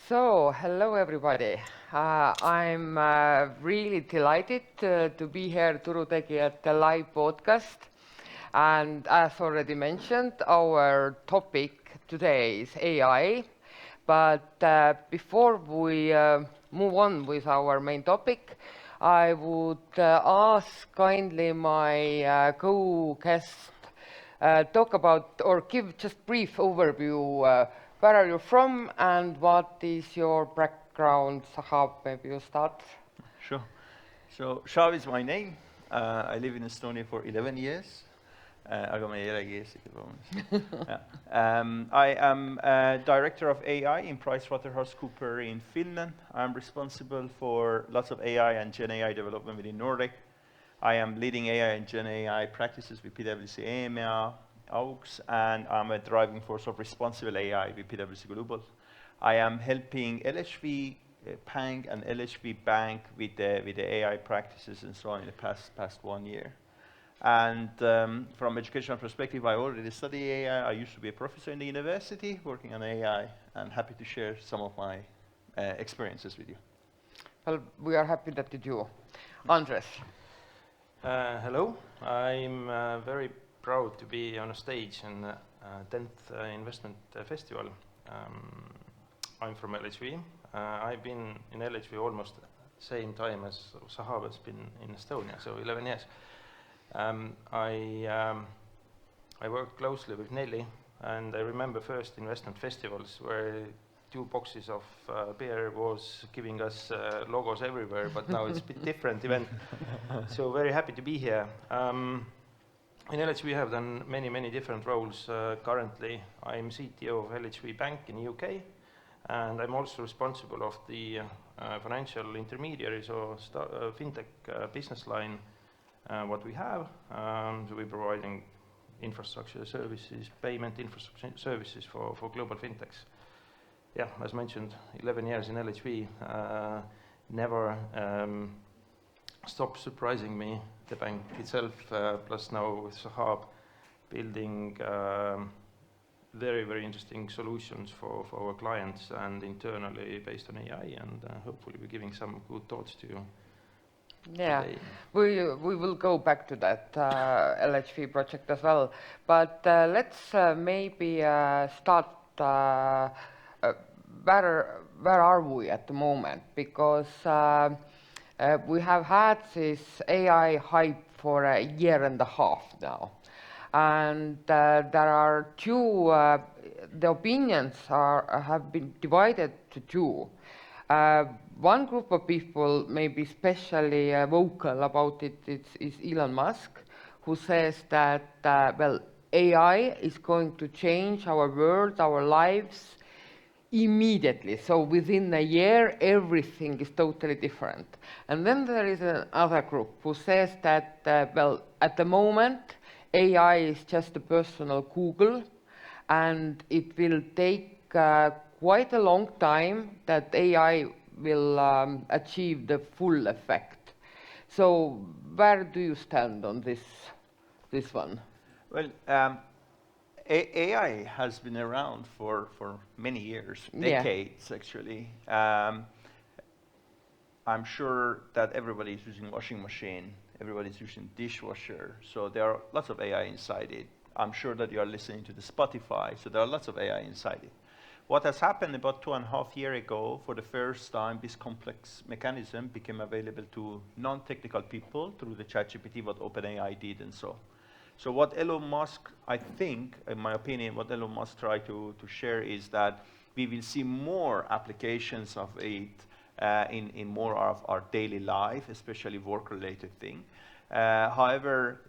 So, hello everybody. I'm really delighted to be here at the live podcast. And as already mentioned, our topic today is AI. But before we move on with our main topic, I would ask kindly my co-guest talk about or give just brief overview. Where are you from and what is your background? Shahab, maybe you start. Sure. So Shahab is my name. I live in Estonia for 11 years. Aga ma ei elagi eestlased, vabandust. I am director of AI in PricewaterhouseCoopers in Finland. I'm responsible for lots of AI and Gen AI development within Nordic. I am leading AI and Gen AI practices with PwC AI, AUX, and I'm a driving force of responsible AI with PwC Global. I am helping LHV Bank and LHV Bank with the AI practices and so on in the past 1 year. And from educational perspective, I already study AI. I used to be a professor in the university working on AI, and happy to share some of my experiences with you. Well, we are happy that you do. Andres. Hello. I'm very proud to be on a stage in the 10th Investment Festival. I'm from LHV. I've been in LHV almost the same time as Shahab has been in Estonia, so 11 years. I worked closely with Nelli, and I remember first investment festivals where 2 boxes of beer was giving us logos everywhere, but now it's a bit different event. So very happy to be here. In LHV we have done many different roles. Currently I'm CTO of LHV Bank in the UK, and I'm also responsible of the financial intermediaries or fintech business line what we have. So we're providing infrastructure services, payment infrastructure services for global fintechs. Yeah, as mentioned, 11 years in LHV, never stopped surprising me, the bank itself, plus now with Shahab, building very interesting solutions for our clients and internally based on AI, and hopefully we're giving some good thoughts to you. Yeah, today. we will go back to that LHV project as well. But let's maybe start where are we at the moment? Because we have had this AI hype for a year and a half now. And there are two, the opinions have been divided to two. One group of people, maybe especially vocal about it, is Elon Musk, who says that, well, AI is going to change our world, our lives immediately. So within a year, everything is totally different. And then there is another group who says that, well, at the moment, AI is just a personal Google, and it will take quite a long time that AI will achieve the full effect. So where do you stand on this one? Well, AI has been around for many years, decades actually. I'm sure that everybody is using washing machine, everybody's using dishwasher, so there are lots of AI inside it. I'm sure that you are listening to the Spotify, so there are lots of AI inside it. What has happened about 2.5 years ago, for the first time, this complex mechanism became available to non-technical people through the ChatGPT, what OpenAI did and so. So what Elon Musk, I think, in my opinion, what Elon Musk tried to share is that we will see more applications of it in more of our daily life, especially work-related thing. However,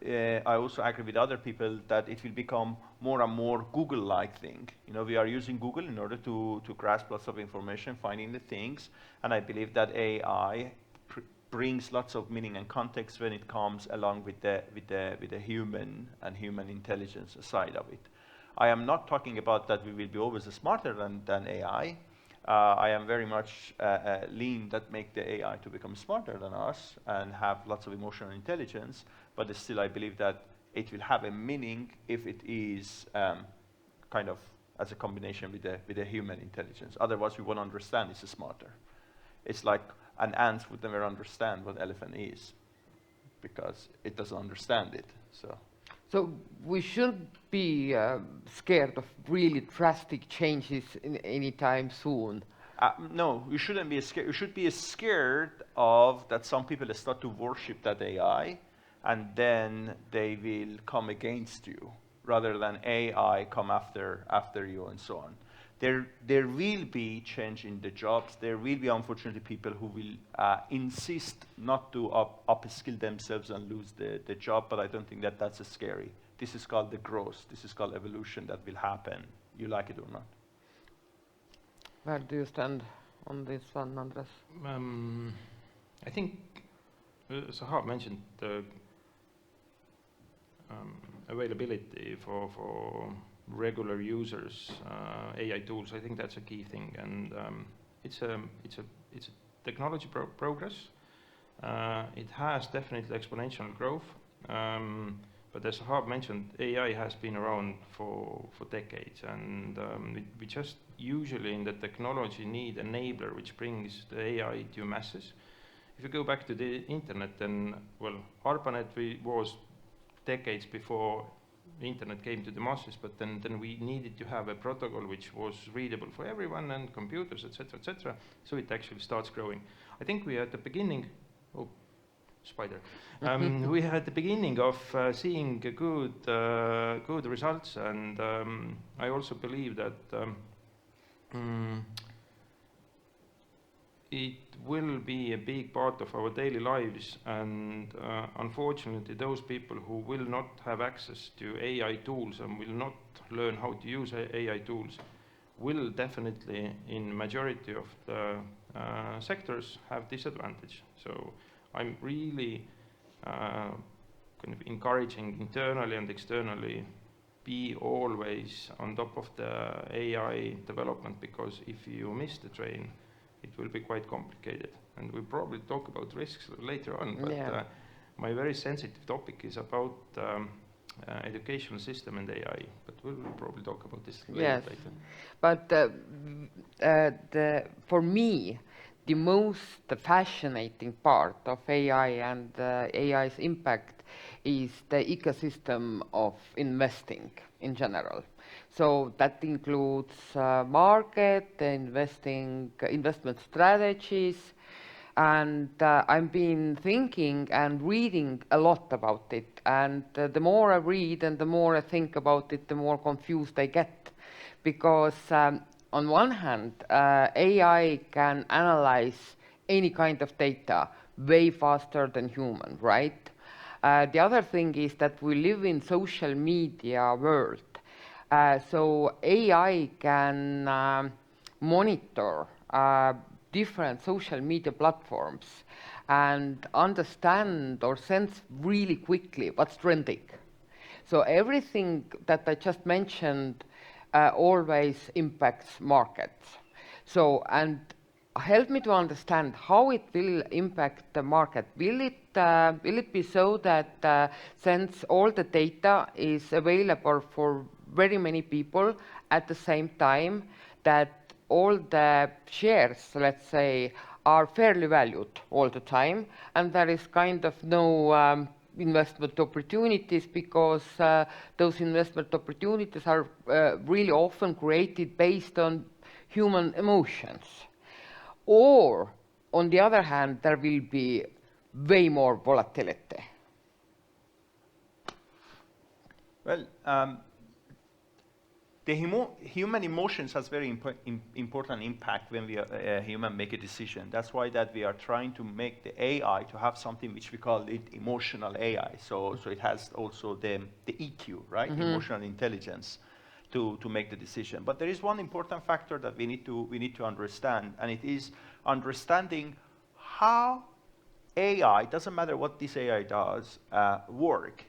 I also agree with other people that it will become more and more Google-like thing. You know, we are using Google in order to grasp lots of information, finding the things, and I believe that AI brings lots of meaning and context when it comes along with the human and human intelligence side of it. I am not talking about that we will be always smarter than AI. I am very much lean that make the AI to become smarter than us and have lots of emotional intelligence, but still I believe that it will have a meaning if it is kind of as a combination with the human intelligence. Otherwise, we won't understand it's smarter. It's like an ant would never understand what elephant is because it doesn't understand it. So we shouldn't be scared of really drastic changes anytime soon. No, you shouldn't be scared. You should be scared of that some people start to worship that AI, and then they will come against you, rather than AI come after you and so on. There will be change in the jobs. There will be, unfortunately, people who will insist not to upskill themselves and lose the job, but I don't think that that's scary. This is called the growth. This is called evolution that will happen, you like it or not. Where do you stand on this one, Andres? I think Shahab mentioned the availability for regular users, AI tools. I think that's a key thing, and it's a technology progress. It has definitely exponential growth, but as Shahab mentioned, AI has been around for decades, and we just usually in the technology need enabler which brings the AI to masses. If you go back to the internet, then well, ARPANET was decades before the internet came to the masses, but then we needed to have a protocol which was readable for everyone and computers, etc., so it actually starts growing. I think we are at the beginning, we are at the beginning of seeing good results, and I also believe that it will be a big part of our daily lives, and unfortunately those people who will not have access to AI tools and will not learn how to use AI tools will definitely, in majority of the sectors, have disadvantage. So I'm really kind of encouraging internally and externally be always on top of the AI development, because if you miss the train, it will be quite complicated. And we'll probably talk about risks later on, but my very sensitive topic is about educational system and AI, but we'll probably talk about this later. But for me, the most fascinating part of AI and AI's impact is the ecosystem of investing in general. So that includes market, investment strategies, and I've been thinking and reading a lot about it. And the more I read and the more I think about it, the more confused I get. Because on one hand, AI can analyze any kind of data way faster than human, right? The other thing is that we live in social media world. So AI can monitor different social media platforms and understand or sense really quickly what's trending. So everything that I just mentioned always impacts markets. So, and help me to understand how it will impact the market. Will it be so that since all the data is available for very many people at the same time, that all the shares, let's say, are fairly valued all the time, and there is kind of no investment opportunities, because those investment opportunities are really often created based on human emotions? Or, on the other hand, there will be way more volatility? Well, the human emotions has very important impact when we human make a decision. That's why that we are trying to make the AI to have something which we call it emotional AI. So it has also the EQ, right? Mm-hmm. Emotional intelligence to make the decision. But there is one important factor that we need to understand, and it is understanding how AI, doesn't matter what this AI does, work.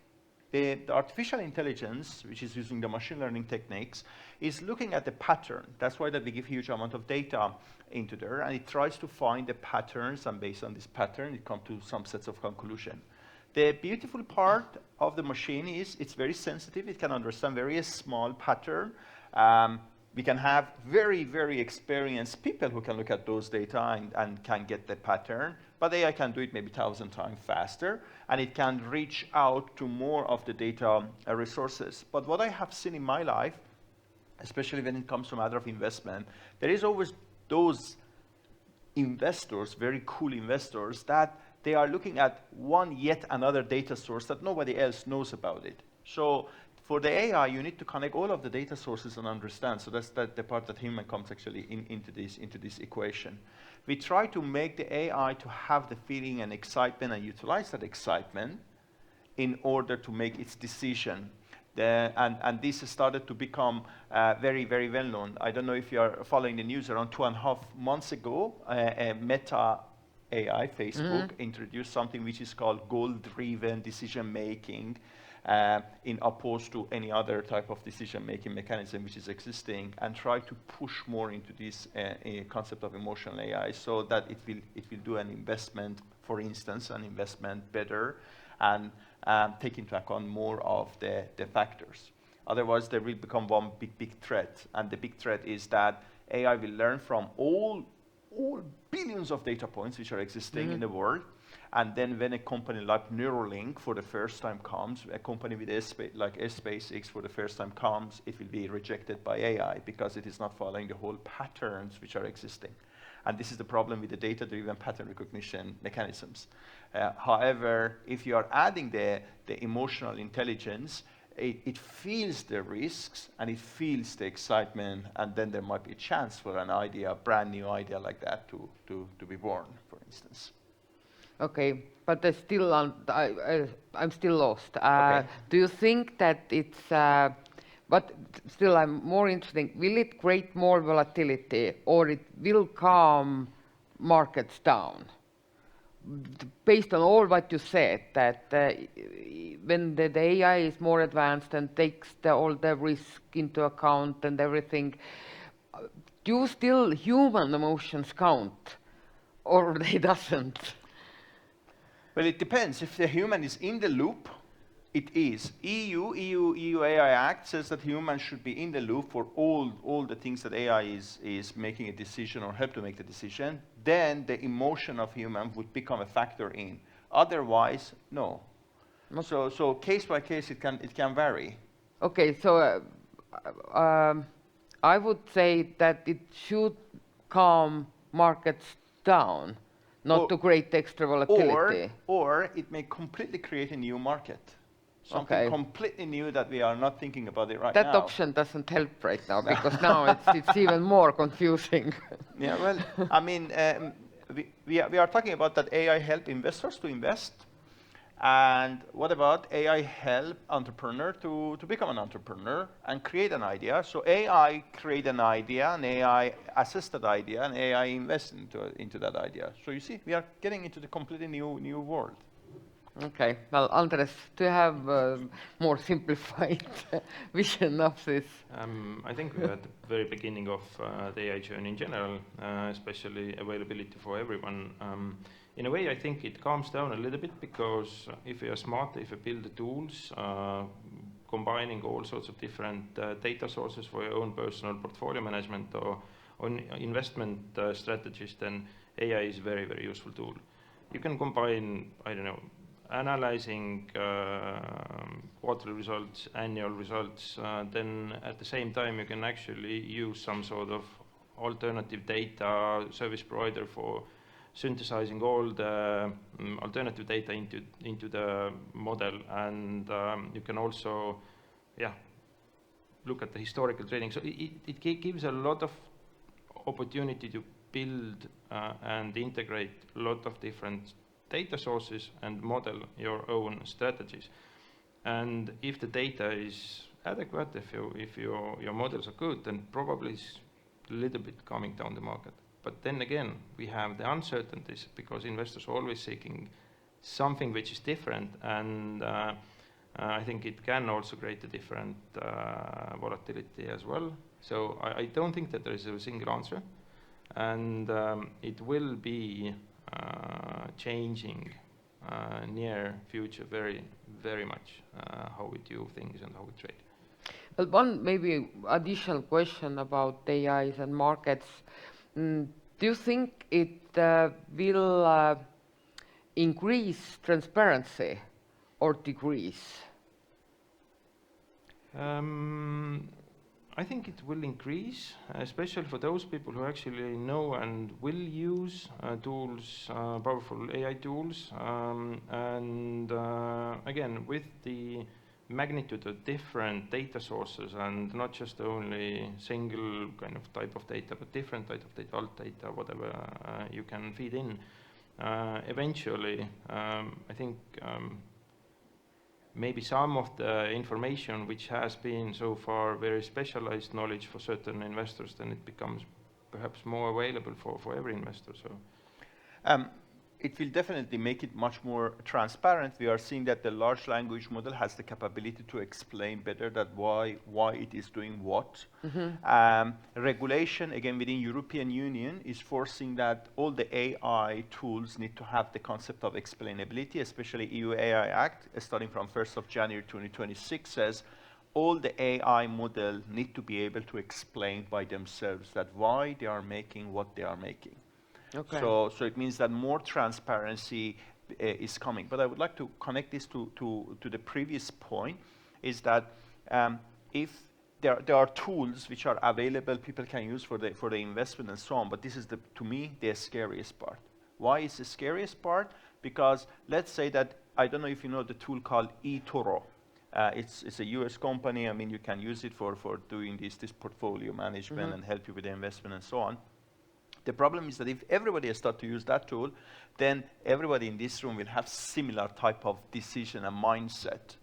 The artificial intelligence, which is using the machine learning techniques, is looking at the pattern. That's why that we give huge amount of data into there, and it tries to find the patterns, and based on this pattern, it comes to some sets of conclusion. The beautiful part of the machine is it's very sensitive. It can understand very small pattern, we can have very, very experienced people who can look at those data and can get the pattern, but AI can do it maybe 1,000 times faster, and it can reach out to more of the data resources. But what I have seen in my life, especially when it comes to matter of investment, there is always those investors, very cool investors, that they are looking at yet another data source that nobody else knows about it. So for the AI, you need to connect all of the data sources and understand. So that's the part that human comes actually into this equation. We try to make the AI to have the feeling and excitement and utilize that excitement in order to make its decision. And this has started to become very, very well known. I don't know if you are following the news. Around 2.5 months ago, Meta AI, Facebook, introduced something which is called goal-driven decision-making, in opposed to any other type of decision-making mechanism which is existing, and try to push more into this concept of emotional AI, so that it will do an investment, for instance, an investment better, and take into account more of the factors. Otherwise, there will become one big threat, and the big threat is that AI will learn from all billions of data points which are existing in the world, and then when a company like Neuralink for the first time comes, a company with like SpaceX for the first time comes, it will be rejected by AI because it is not following the whole patterns which are existing. And this is the problem with the data-driven pattern recognition mechanisms. However, if you are adding the emotional intelligence, it feels the risks and it feels the excitement, and then there might be a chance for an idea, a brand new idea like that to be born, for instance. Okay, but I'm still lost. Okay. Do you think that it's, but still I'm more interested, will it create more volatility, or it will calm markets down? Based on all what you said, that when the AI is more advanced and takes all the risk into account and everything, do still human emotions count, or they doesn't? Well, it depends. If the human is in the loop, it is. EU AI Act says that humans should be in the loop for all the things that AI is making a decision or help to make the decision. Then the emotion of human would become a factor in. Otherwise, no. Okay. So case by case, it can vary. Okay, so I would say that it should calm markets down, not to create extra volatility. Or it may completely create a new market. Something completely new that we are not thinking about it right now. That option doesn't help right now, because now it's even more confusing. Yeah, well, I mean, we are talking about that AI help investors to invest. And what about AI help entrepreneur to become an entrepreneur and create an idea? So AI create an idea, an AI assess that idea, and AI invest into that idea. So you see, we are getting into the completely new world. Okay, well, Andres, do you have more simplified vision of this? I think we're at the very beginning of the AI journey in general, especially availability for everyone. In a way, I think it calms down a little bit, because if you are smart, if you build the tools, combining all sorts of different data sources for your own personal portfolio management or on investment strategies, then AI is a very, very useful tool. You can combine, I don't know, analyzing quarterly results, annual results, then at the same time you can actually use some sort of alternative data service provider for synthesizing all the alternative data into the model, and you can also look at the historical trading. So it gives a lot of opportunity to build and integrate a lot of different data sources and model your own strategies. And if the data is adequate, if your models are good, then probably it's a little bit calming down the market. But then again, we have the uncertainties, because investors are always seeking something which is different, and I think it can also create a different volatility as well. So I don't think that there is a single answer, and it will be changing near future very, very much how we do things and how we trade. Well, one maybe additional question about AIs and markets. Do you think it will increase transparency or decrease? I think it will increase, especially for those people who actually know and will use tools, powerful AI tools. Again, with the magnitude of different data sources and not just only single kind of type of data, but different type of data, alt data, whatever you can feed in. Eventually, I think maybe some of the information which has been so far very specialized knowledge for certain investors, then it becomes perhaps more available for every investor. So. It will definitely make it much more transparent. We are seeing that the large language model has the capability to explain better that why it is doing what. Regulation, again, within European Union is forcing that all the AI tools need to have the concept of explainability, especially EU AI Act, starting from 1st of January 2026 says all the AI model need to be able to explain by themselves that why they are making what they are making. Okay. So it means that more transparency is coming. But I would like to connect this to the previous point, is that if there are tools which are available, people can use for the investment and so on, but this is, to me, the scariest part. Why is the scariest part? Because let's say that, I don't know if you know the tool called eToro. It's a US company. I mean, you can use it for doing this portfolio management and help you with the investment and so on. The problem is that if everybody starts to use that tool, then everybody in this room will have similar type of decision and mindset.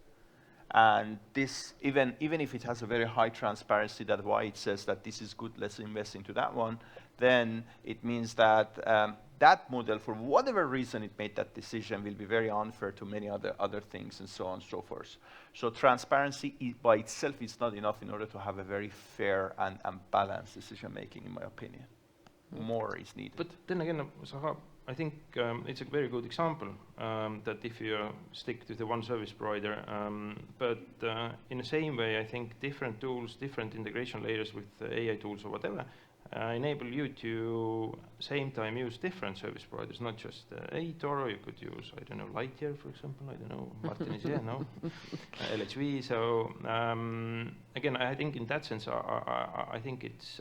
And this, even if it has a very high transparency, that why it says that this is good, let's invest into that one, then it means that that model, for whatever reason it made that decision, will be very unfair to many other things and so on and so forth. So transparency by itself is not enough in order to have a very fair and balanced decision making, in my opinion. More is needed. But then again, Shahab, I think it's a very good example that if you stick to the one service provider, but in the same way, I think different tools, different integration layers with AI tools or whatever, enable you to same time use different service providers, not just eToro. You could use, I don't know, Lightyear, for example. I don't know, Martin is here, no? LHV. So again, I think in that sense, I think it's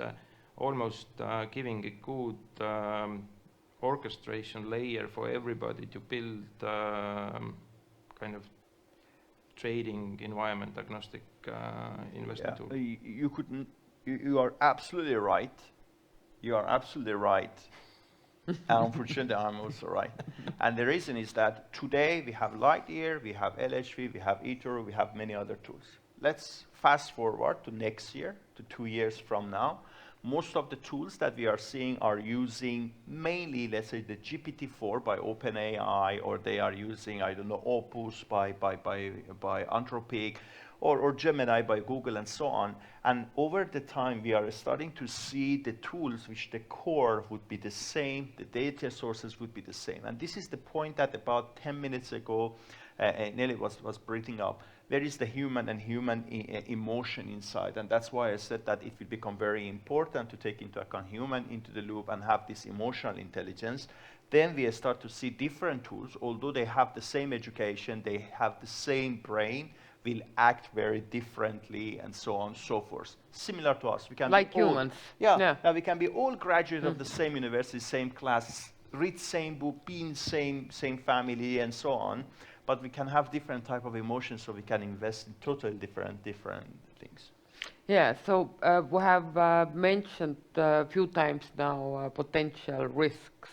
almost giving a good orchestration layer for everybody to build kind of trading environment agnostic investment tool. You are absolutely right. You are absolutely right. And unfortunately, I'm also right. And the reason is that today we have Lightyear, we have LHV, we have eToro, we have many other tools. Let's fast forward to next year, to 2 years from now. Most of the tools that we are seeing are using mainly, let's say, the GPT-4 by OpenAI, or they are using, I don't know, Opus by Anthropic, or Gemini by Google, and so on. And over the time, we are starting to see the tools which the core would be the same, the data sources would be the same. And this is the point that about 10 minutes ago, Nelli was bringing up. There is the human and human emotion inside, and that's why I said that it will become very important to take into account human into the loop and have this emotional intelligence. Then we start to see different tools, although they have the same education, they have the same brain, will act very differently, and so on and so forth. Similar to us. We can like be all, humans. Yeah. Now we can be all graduates of the same university, same class, read same book, be in same family, and so on. But we can have different type of emotions, so we can invest in totally different things. Yeah, so we have mentioned a few times now potential risks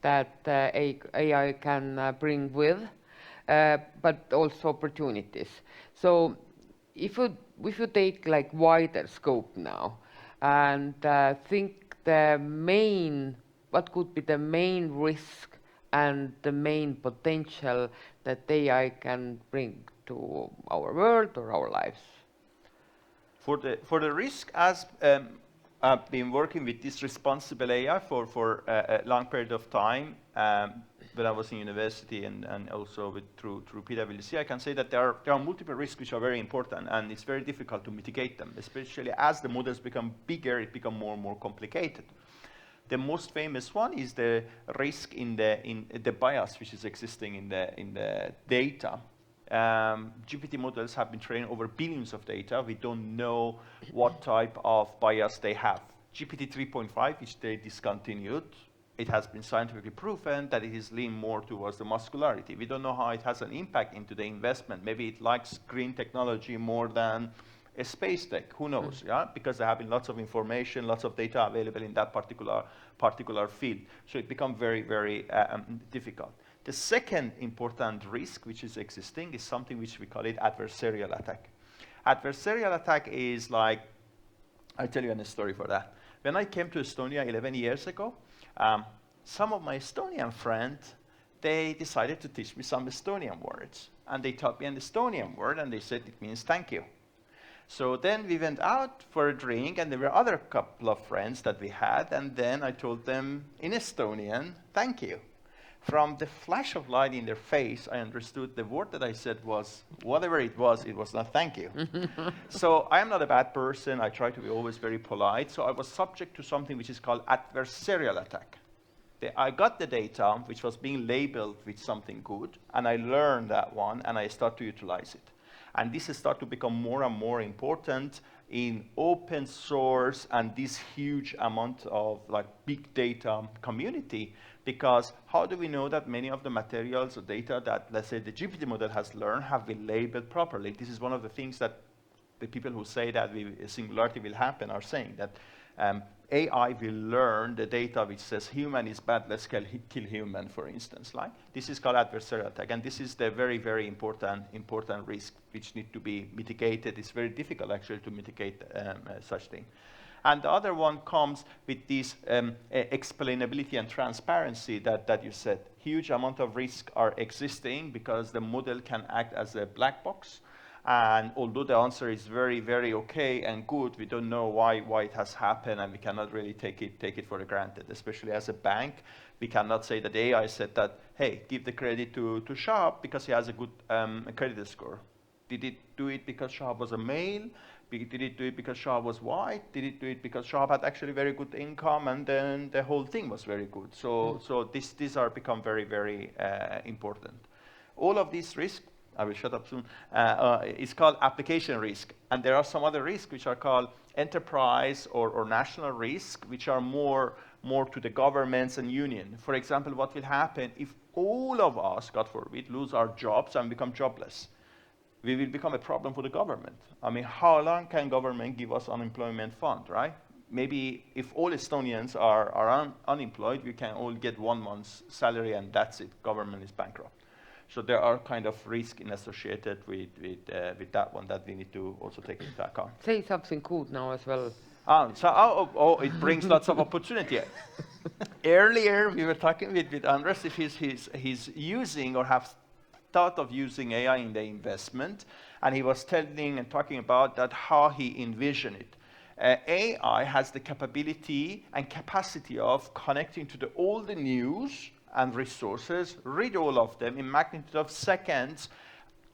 that AI can bring with, but also opportunities. So if you take like wider scope now and think what could be the main risk and the main potential that AI can bring to our world or our lives? For the risk, as I've been working with this responsible AI for a long period of time, when I was in university and also through PwC, I can say that there are multiple risks which are very important, and it's very difficult to mitigate them, especially as the models become bigger, it becomes more and more complicated. The most famous one is the risk in the bias which is existing in the data. GPT models have been trained over billions of data. We don't know what type of bias they have. GPT 3.5, which they discontinued, it has been scientifically proven that it is lean more towards the muscularity. We don't know how it has an impact into the investment. Maybe it likes green technology more than a space tech, who knows, yeah? Because there have been lots of information, lots of data available in that particular field. So it becomes very, very difficult. The second important risk which is existing is something which we call it adversarial attack. Adversarial attack is like, I'll tell you a story for that. When I came to Estonia 11 years ago, some of my Estonian friends, they decided to teach me some Estonian words. And they taught me an Estonian word, and they said it means thank you. So then we went out for a drink, and there were other couple of friends that we had, and then I told them in Estonian, thank you. From the flash of light in their face, I understood the word that I said was, whatever it was not thank you. So I am not a bad person. I try to be always very polite. So I was subject to something which is called adversarial attack. I got the data, which was being labeled with something good, and I learned that one, and I start to utilize it. And this has started to become more and more important in open source and this huge amount of like big data community, because how do we know that many of the materials or data that, let's say, the GPT model has learned have been labeled properly? This is one of the things that the people who say that singularity will happen are saying, that AI will learn the data which says human is bad, let's kill human, for instance. Like this is called adversarial attack, and this is the very, very important risk which need to be mitigated. It's very difficult actually to mitigate such thing. And the other one comes with this explainability and transparency that you said. Huge amount of risk are existing because the model can act as a black box. And although the answer is very, very okay and good, we don't know why it has happened, and we cannot really take it for granted. Especially as a bank, we cannot say that AI said that, hey, give the credit to Shahab because he has a good credit score. Did it do it because Shahab was a male? Did it do it because Shahab was white? Did it do it because Shahab had actually very good income, and then the whole thing was very good? So these are become very, very important. All of these risks, I will shut up soon, it's called application risk. And there are some other risks which are called enterprise or national risk, which are more to the governments and union. For example, what will happen if all of us, God forbid, lose our jobs and become jobless? We will become a problem for the government. I mean, how long can government give us unemployment fund, right? Maybe if all Estonians are unemployed, we can all get 1 month's salary and that's it. Government is bankrupt. So there are kind of risks associated with that one that we need to also take into account. Say something good now as well. It brings lots of opportunity. Earlier, we were talking with Andres if he's using or have thought of using AI in the investment, and he was telling and talking about that how he envisioned it. AI has the capability and capacity of connecting to all the news and resources, read all of them in magnitude of seconds,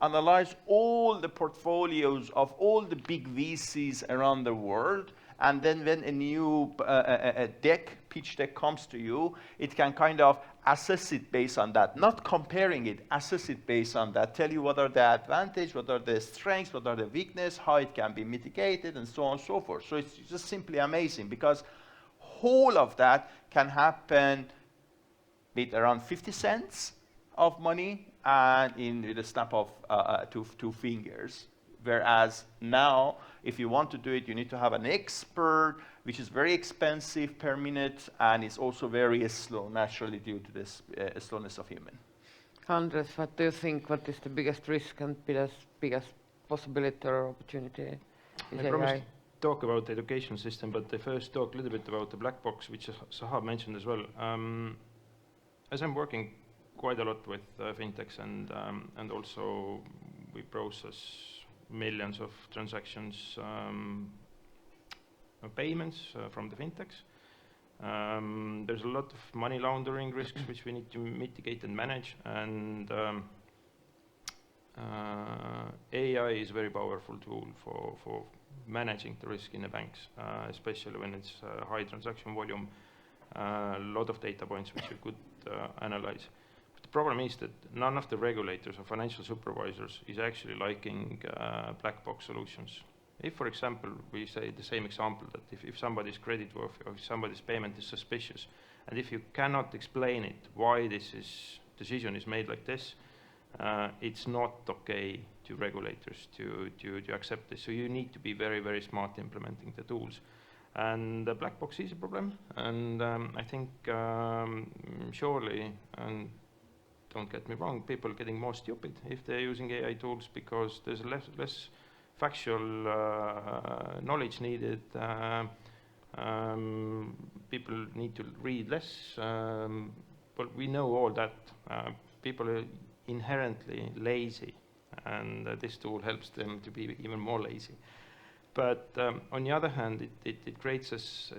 analyze all the portfolios of all the big VCs around the world, and then when a new pitch deck comes to you, it can kind of assess it based on that, not comparing it, assess it based on that, tell you what are the advantages, what are the strengths, what are the weaknesses, how it can be mitigated, and so on and so forth. So it's just simply amazing, because whole of that can happen with around 50 cents of money and with a snap of two fingers. Whereas now, if you want to do it, you need to have an expert, which is very expensive per minute, and it's also very slow, naturally, due to this slowness of human. Andres, what do you think? What is the biggest risk and biggest possibility or opportunity? I promised to talk about the education system, but I first talk a little bit about the black box, which Shahab mentioned as well. As I'm working quite a lot with fintechs, and also we process millions of transactions, payments from the fintechs. There's a lot of money laundering risks which we need to mitigate and manage, and AI is a very powerful tool for managing the risk in the banks, especially when it's high transaction volume, a lot of data points which you could analyze. But the problem is that none of the regulators or financial supervisors is actually liking black box solutions. If, for example, we say the same example that if somebody's creditworthy or if somebody's payment is suspicious, and if you cannot explain it, why decision is made like this, it's not okay to regulators to accept this. So you need to be very, very smart implementing the tools. And the black box is a problem, and I think surely, and don't get me wrong, people are getting more stupid if they're using AI tools because there's less factual knowledge needed. People need to read less, but we know all that. People are inherently lazy, and this tool helps them to be even more lazy. But on the other hand, it creates us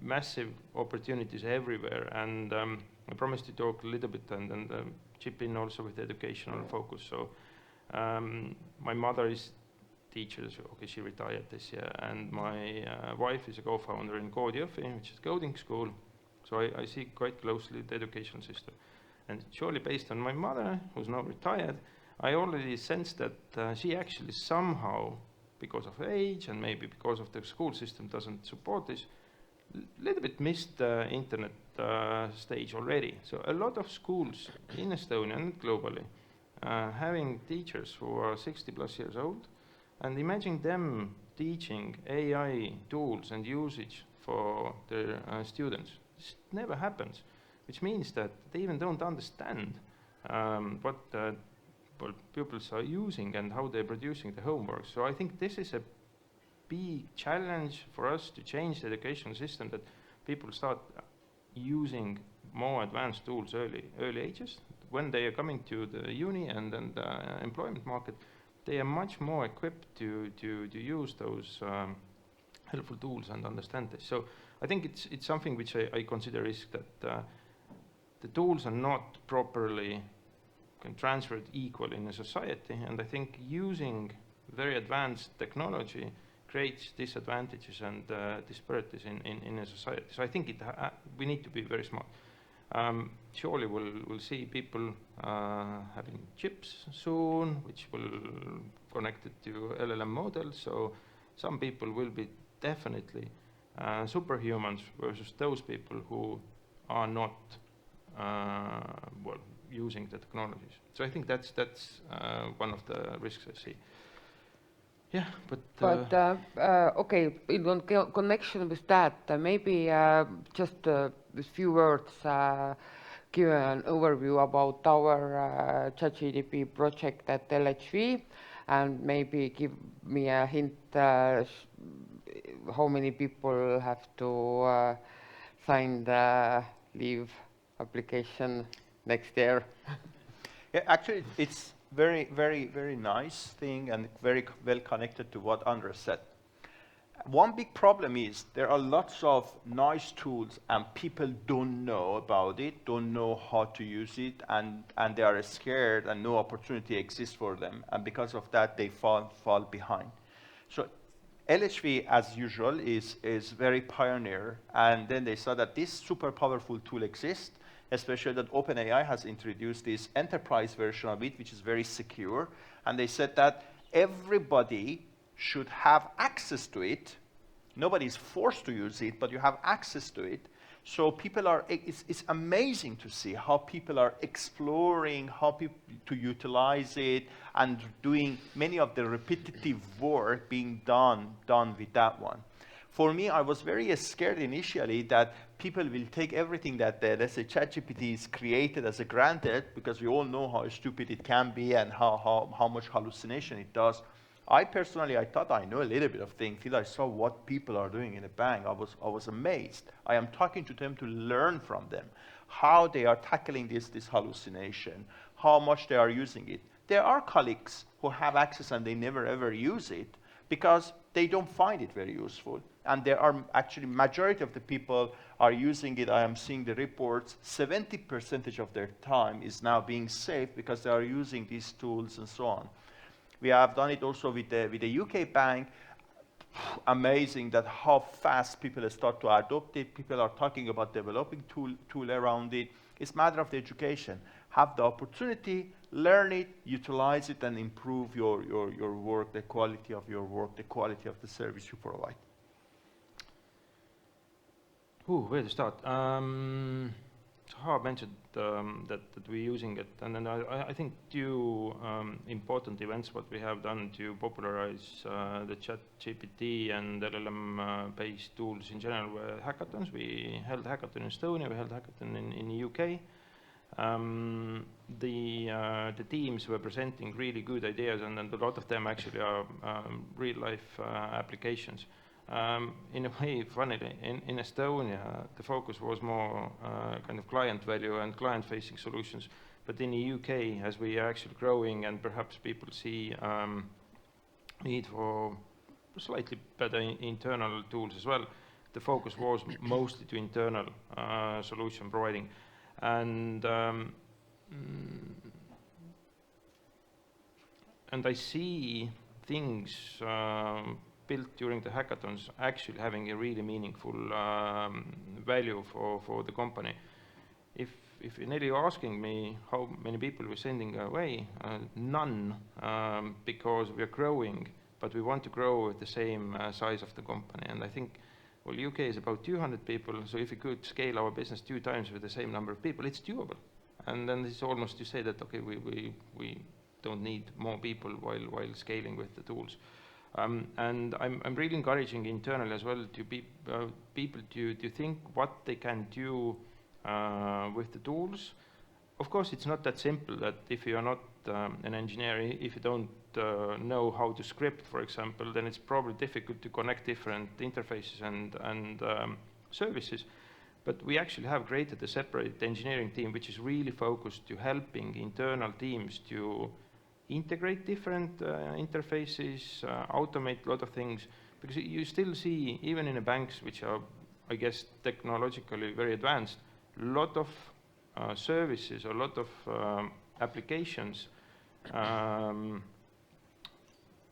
massive opportunities everywhere, and I promised to talk a little bit and chip in also with educational focus. So my mother is teacher, so okay, she retired this year, and my wife is a co-founder in Koodi-Jõhvi, which is coding school. So I see quite closely the education system. And surely based on my mother, who's now retired, I already sense that she actually somehow, because of age and maybe because of the school system doesn't support this, a little bit missed the internet stage already. So a lot of schools in Estonia and globally having teachers who are 60 plus years old, and imagine them teaching AI tools and usage for their students. This never happens, which means that they even don't understand what pupils are using and how they're producing the homework. So I think this is a big challenge for us to change the education system, that people start using more advanced tools early ages. When they are coming to the uni and the employment market, they are much more equipped to use those helpful tools and understand this. So I think it's something which I consider risk, that the tools are not properly transferred equally in a society, and I think using very advanced technology creates disadvantages and disparities in a society. So I think we need to be very smart. Surely we'll see people having chips soon, which will connect it to LLM models. So some people will be definitely superhumans versus those people who are not using the technologies. So I think that's one of the risks I see. Yeah, but okay, in connection with that, maybe just with few words, give an overview about our ChatGPT project at LHV, and maybe give me a hint how many people have to sign the leave application next year. Yeah, actually, it's very, very, very nice thing and very well connected to what Andres said. One big problem is there are lots of nice tools and people don't know about it, don't know how to use it, and they are scared and no opportunity exists for them. And because of that, they fall behind. So LHV, as usual, is very pioneer. And then they saw that this super powerful tool exists, especially that OpenAI has introduced this enterprise version of it, which is very secure. And they said that everybody should have access to it. Nobody is forced to use it, but you have access to it. So people are, it's amazing to see how people are exploring how to utilize it and doing many of the repetitive work being done with that one. For me, I was very scared initially that people will take everything that, let's say, ChatGPT is created as a granted, because we all know how stupid it can be and how much hallucination it does. I thought I know a little bit of things till I saw what people are doing in a bank. I was amazed. I am talking to them to learn from them, how they are tackling this hallucination, how much they are using it. There are colleagues who have access and they never ever use it because they don't find it very useful. and there are actually majority of the people are using it. I am seeing the reports, 70% of their time is now being saved because they are using these tools and so on. We have done it also with the UK bank. Amazing that how fast people start to adopt it. People are talking about developing tool around it. It's a matter of the education. Have the opportunity, learn it, utilize it, and improve your work, the quality of your work, the quality of the service you provide. Where to start? Shahab mentioned that we're using it, and then I think two important events what we have done to popularize the ChatGPT and LLM-based tools in general were hackathons. We held a hackathon in Estonia, we held a hackathon in the UK. The teams were presenting really good ideas, and a lot of them actually are real-life applications. In a way, funnily, in Estonia, the focus was more kind of client value and client-facing solutions. But in the UK, as we are actually growing and perhaps people see need for slightly better internal tools as well, the focus was mostly to internal solution providing. And I see things built during the hackathons actually having a really meaningful value for the company. If Nelli, you're asking me how many people we're sending away, none, because we are growing, but we want to grow with the same size of the company. And I think, well, UK is about 200 people, so if we could scale our business 2 times with the same number of people, it's doable. And then it's almost to say that, okay, we don't need more people while scaling with the tools. And I'm really encouraging internally as well to people to think what they can do with the tools. Of course, it's not that simple that if you are not an engineer, if you don't know how to script, for example, then it's probably difficult to connect different interfaces and services. But we actually have created a separate engineering team which is really focused to helping internal teams to integrate different interfaces, automate a lot of things, because you still see, even in the banks which are, I guess, technologically very advanced, a lot of services, a lot of applications,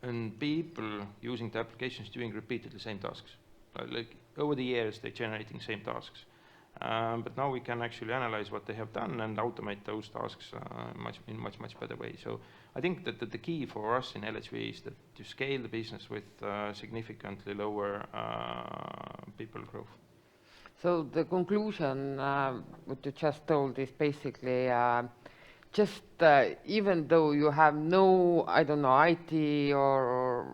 and people using the applications doing repeatedly the same tasks. Like over the years, they're generating same tasks. But now we can actually analyze what they have done and automate those tasks in much better way. So I think that the key for us in LHV is that to scale the business with significantly lower people growth. So the conclusion, what you just told, is basically just even though you have no, I don't know, IT or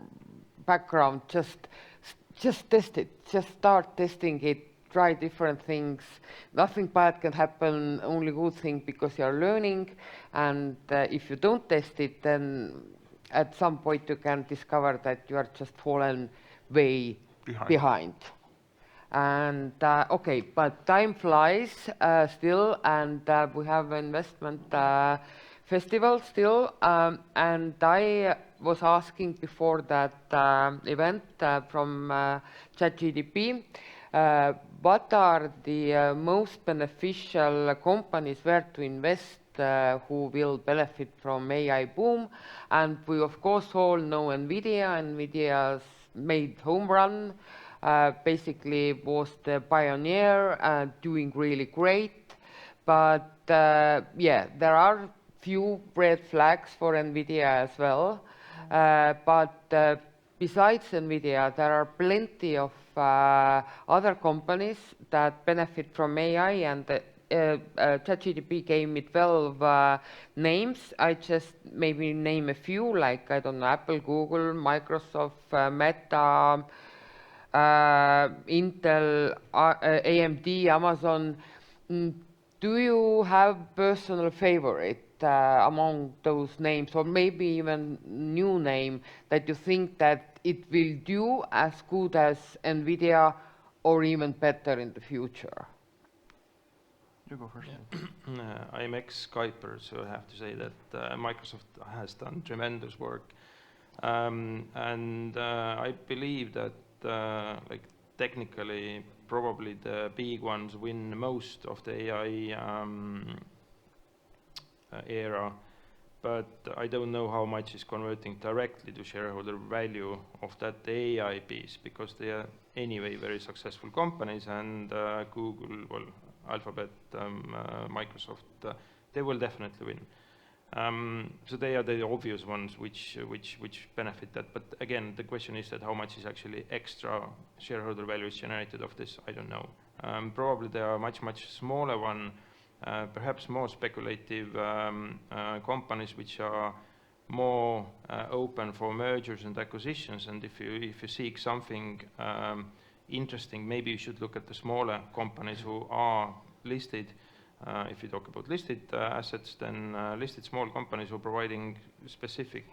background, just test it. Just start testing it. Try different things. Nothing bad can happen, only good thing, because you're learning. And if you don't test it, then at some point you can discover that you are just fallen way behind. And okay, but time flies still, and we have investment festival still. And I was asking before that event from ChatGPT, what are the most beneficial companies where to invest who will benefit from AI boom? And we of course all know NVIDIA. NVIDIA's made home run, basically was the pioneer, doing really great. But yeah, there are few red flags for NVIDIA as well. But besides NVIDIA, there are plenty of other companies that benefit from AI, and ChatGPT gave me 12 names. I just maybe name a few, like, I don't know, Apple, Google, Microsoft, Meta, Intel, AMD, Amazon. Do you have personal favorite among those names, or maybe even new name that you think that it will do as good as NVIDIA or even better in the future? You go first. Yeah. I'm ex-Skyper, so I have to say that Microsoft has done tremendous work. And I believe that like technically, probably the big ones win most of the AI era, but I don't know how much is converting directly to shareholder value of that AI piece, because they are anyway very successful companies, and Google, well, Alphabet, Microsoft, they will definitely win. So they are the obvious ones which benefit that. But again, the question is that how much is actually extra shareholder value is generated of this? I don't know. Probably there are much smaller one, perhaps more speculative companies which are more open for mergers and acquisitions. And if you seek something interesting, maybe you should look at the smaller companies who are listed. If you talk about listed assets, then listed small companies who are providing specific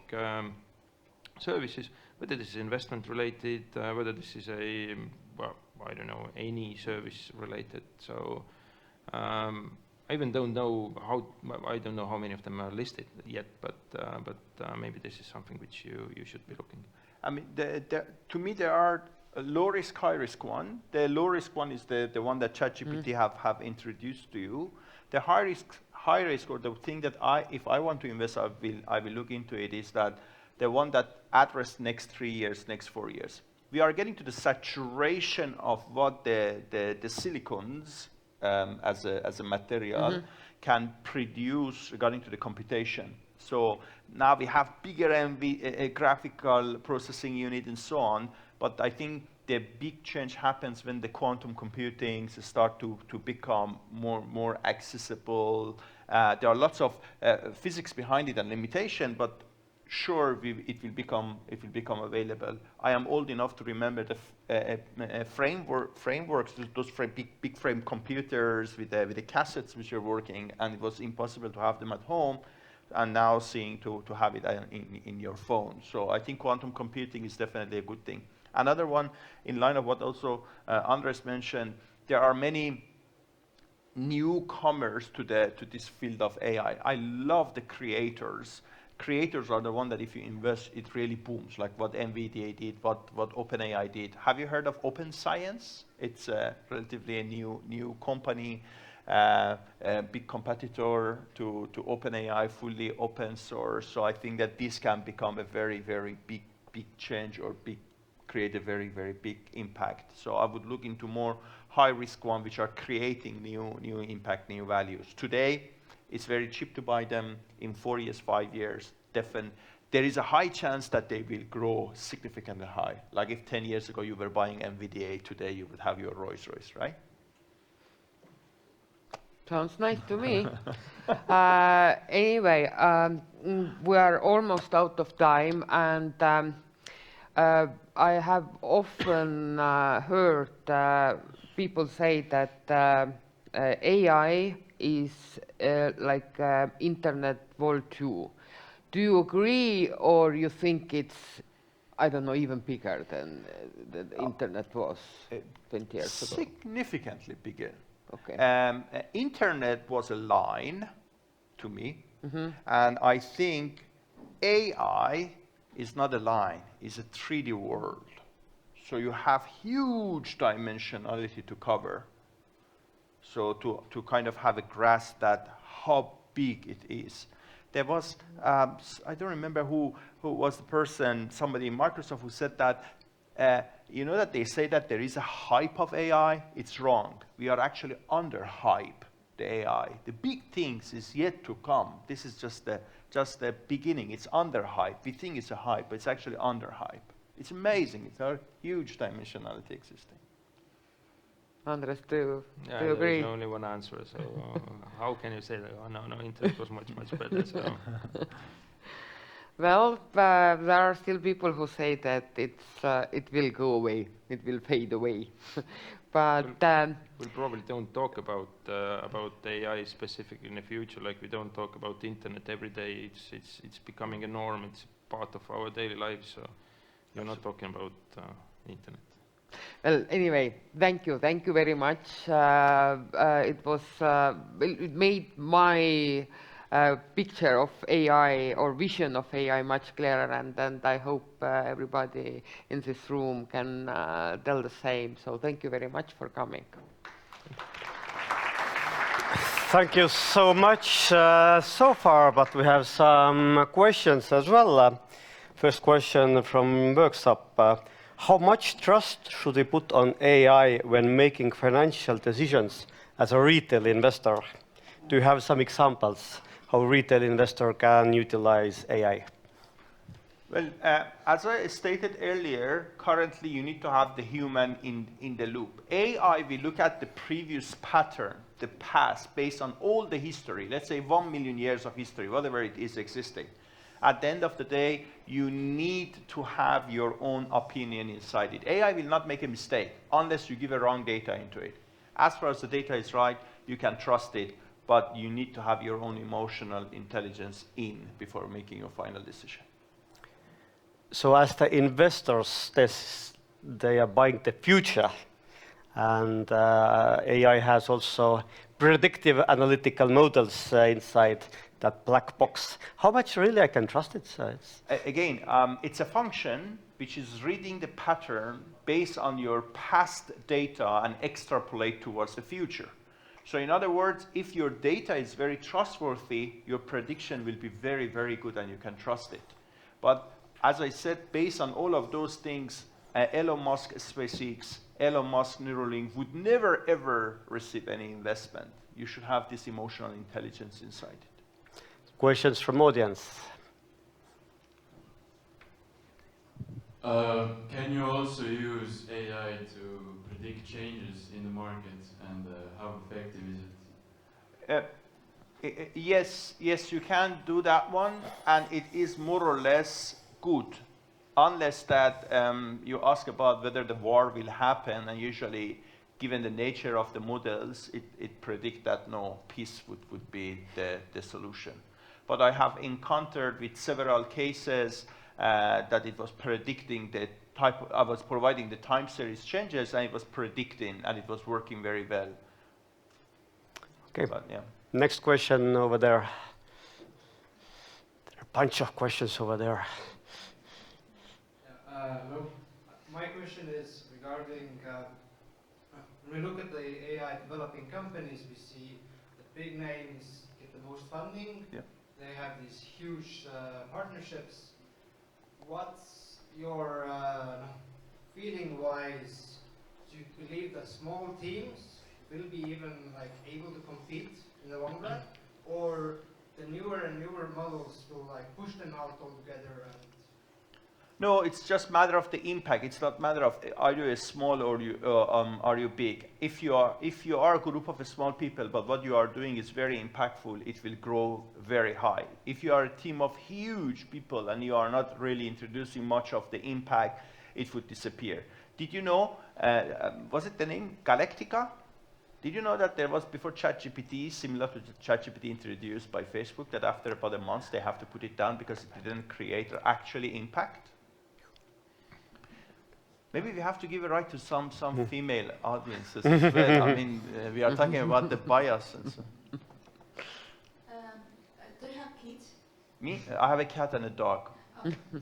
services, whether this is investment related, whether this is a, well, I don't know, any service related. So I even don't know how many of them are listed yet, but maybe this is something which you should be looking. I mean, to me, there are a low risk, high risk one. The low risk one is the one that ChatGPT have introduced to you. The high risk, or the thing that if I want to invest, I will look into it, is that the one that address next 3 years, next 4 years. We are getting to the saturation of what the silicons as a material can produce regarding to the computation. So now we have bigger graphical processing unit and so on, but I think the big change happens when the quantum computing start to become more accessible. There are lots of physics behind it and limitation, but sure, it will become available. I am old enough to remember the frameworks, those big frame computers with the cassettes which are working, and it was impossible to have them at home, and now seeing to have it in your phone. So I think quantum computing is definitely a good thing. Another one, in line of what also Andres mentioned, there are many newcomers to this field of AI. I love the creators. Creators are the one that if you invest, it really booms, like what NVIDIA did, what OpenAI did. Have you heard of Open Science? It's relatively a new company, a big competitor to OpenAI, fully open source. So I think that this can become a very, very big change, or create a very, very big impact. So I would look into more high-risk one, which are creating new impact, new values. Today, it's very cheap to buy them. In 4 years, 5 years, there is a high chance that they will grow significantly high. Like if 10 years ago you were buying NVIDIA, today you would have your Rolls Royce, right? Sounds nice to me. Anyway, we are almost out of time, and I have often heard people say that AI is like Internet World 2. Do you agree, or you think it's, I don't know, even bigger than the Internet was 20 years ago? Significantly bigger. Okay. Internet was a line to me, and I think AI is not a line, it's a 3D world. So you have huge dimensionality to cover. So to kind of have a grasp that how big it is. There was, I don't remember who was the person, somebody in Microsoft who said that, you know that they say that there is a hype of AI? It's wrong. We are actually under hype the AI. The big things is yet to come. This is just the beginning. It's under hype. We think it's a hype, but it's actually under hype. It's amazing. It's a huge dimensionality existing. Andres, do you agree? There's only one answer, so how can you say that? Oh, no, Internet was much better. So. Well, there are still people who say that it will go away, it will fade away. But we probably don't talk about AI specifically in the future. Like we don't talk about the internet every day. It's becoming a norm. It's part of our daily lives. So you're not talking about internet. Well, anyway, thank you very much. It made my picture of AI or vision of AI much clearer, and I hope everybody in this room can tell the same. So thank you very much for coming. Thank you so much so far, but we have some questions as well. First question from workshop. How much trust should we put on AI when making financial decisions as a retail investor? Do you have some examples how a retail investor can utilize AI? Well, as I stated earlier, currently you need to have the human in the loop. AI will look at the previous pattern, the past, based on all the history, let's say 1 million years of history, whatever it is existing. At the end of the day, you need to have your own opinion inside it. AI will not make a mistake unless you give a wrong data into it. As far as the data is right, you can trust it, but you need to have your own emotional intelligence in before making your final decision. So as the investors, they are buying the future, and AI has also predictive analytical models inside that black box. How much really I can trust it? Again, it's a function which is reading the pattern based on your past data and extrapolate towards the future. So in other words, if your data is very trustworthy, your prediction will be very, very good and you can trust it. But as I said, based on all of those things, Elon Musk SpaceX, Elon Musk Neuralink would never ever receive any investment. You should have this emotional intelligence inside it. Questions from audience? Can you also use AI to predict changes in the market, and how effective is it? Yes, you can do that one, and it is more or less good, unless that you ask about whether the war will happen, and usually, given the nature of the models, it predicts that no, peace would be the solution. But I have encountered with several cases that it was predicting the type, I was providing the time series changes, and it was predicting, and it was working very well. Okay. But, yeah. Next question over there. There are a bunch of questions over there. Hello. My question is regarding when we look at the AI developing companies, we see the big names get the most funding. Yeah. They have these huge partnerships. What's your feeling-wise? Do you believe that small teams will be even able to compete in the long run, or the newer and newer models will push them out altogether? No, it's just a matter of the impact. It's not a matter of are you a small or are you big. If you are a group of small people, but what you are doing is very impactful, it will grow very high. If you are a team of huge people and you are not really introducing much of the impact, it would disappear. Did you know, was it the name Galactica? Did you know that there was, before ChatGPT, similar to ChatGPT introduced by Facebook, that after about a month they have to put it down because it didn't create or actually impact? Maybe we have to give a right to some female audiences as well. I mean, we are talking about the bias and so. Do you have kids? Me? I have a cat and a dog. Okay. But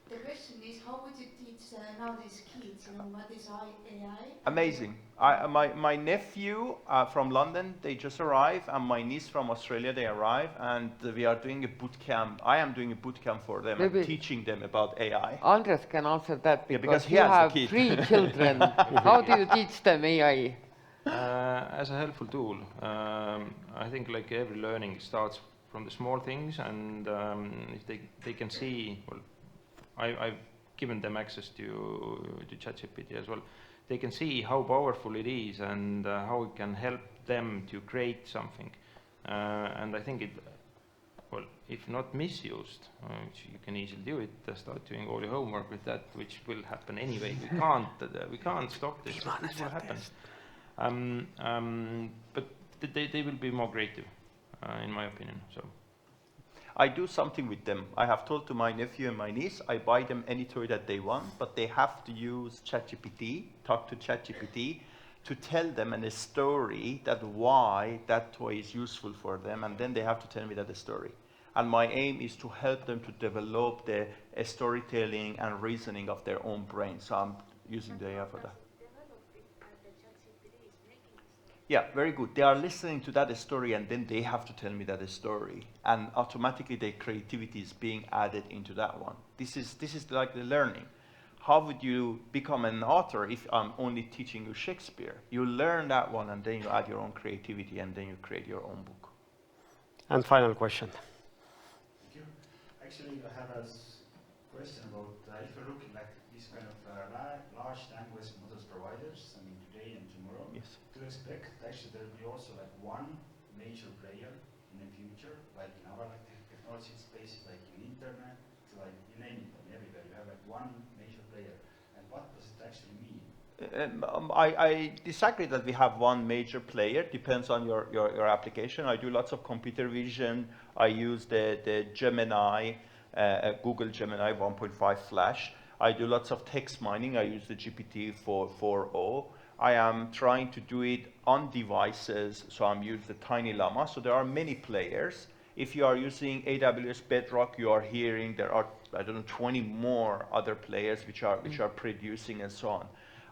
the question is, how would you teach now these kids, what is AI? Amazing. My nephew from London, they just arrived, and my niece from Australia, they arrived, and we are doing a boot camp. I am doing a boot camp for them, and teaching them about AI. Andres can answer that because he you has have a kid. 3 children. How do you teach them AI? As a helpful tool. I think every learning starts from the small things, and if they can see, well, I've given them access to ChatGPT as well. They can see how powerful it is and how it can help them to create something. And I think it, well, if not misused, which you can easily do it, start doing all your homework with that, which will happen anyway. We can't stop this. This will happen. But they will be more creative, in my opinion. So. I do something with them. I have told to my nephew and my niece, I buy them any toy that they want, but they have to use ChatGPT, talk to ChatGPT, to tell them a story that why that toy is useful for them, and then they have to tell me that story. And my aim is to help them to develop the storytelling and reasoning of their own brain. So I'm using the AI for that. Yeah, very good. They are listening to that story, and then they have to tell me that story, and automatically their creativity is being added into that one. This is like the learning. How would you become an author if I'm only teaching you Shakespeare? You learn that one, and then you add your own creativity, and then you create your own book. And final question. Thank you. Actually, I have a question about if you're looking like these kind of large language models providers, I mean today and tomorrow. Yes. To expect actually there will be also like one major player in the future, like in our like technology spaces, like in internet, like you name it, and everywhere you have like one major player. And what does it actually mean? I disagree that we have one major player. Depends on your application. I do lots of computer vision. I use the Gemini, Google Gemini 1.5 Flash. I do lots of text mining. I use the GPT-4o. I am trying to do it on devices, so I'm using the Tiny Llama. So there are many players. If you are using AWS Bedrock, you are hearing there are, I don't know, 20 more other players which are producing and so on.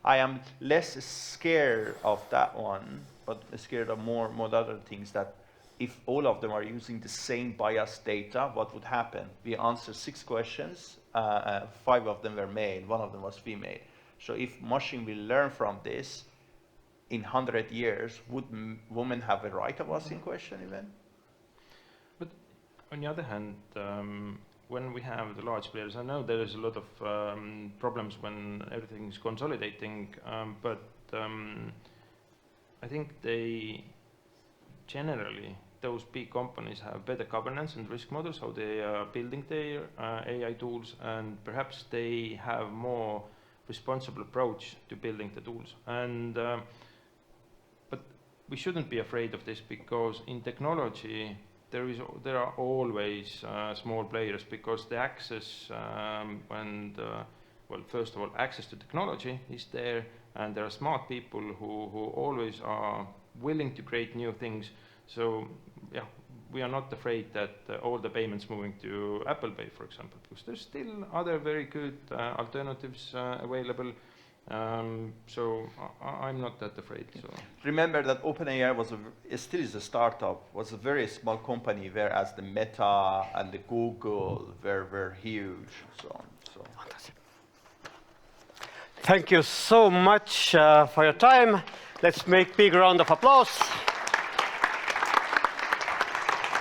I am less scared of that one, but scared of more other things, that if all of them are using the same biased data, what would happen? We answered 6 questions, 5 of them were male, 1 of them was female. So if machine will learn from this, in 100 years, would women have a right of asking question even? But on the other hand, when we have the large players, I know there is a lot of problems when everything is consolidating, but I think generally, those big companies have better governance and risk models, how they are building their AI tools, and perhaps they have more responsible approach to building the tools. And but we shouldn't be afraid of this, because in technology there are always small players, because the access well, first of all, access to technology is there, and there are smart people who always are willing to create new things. So yeah, we are not afraid that all the payments moving to Apple Pay, for example, because there's still other very good alternatives available. So I'm not that afraid. So. Remember that OpenAI still is a startup, was a very small company, whereas the Meta and the Google were huge. So. Thank you so much for your time. Let's make a big round of applause.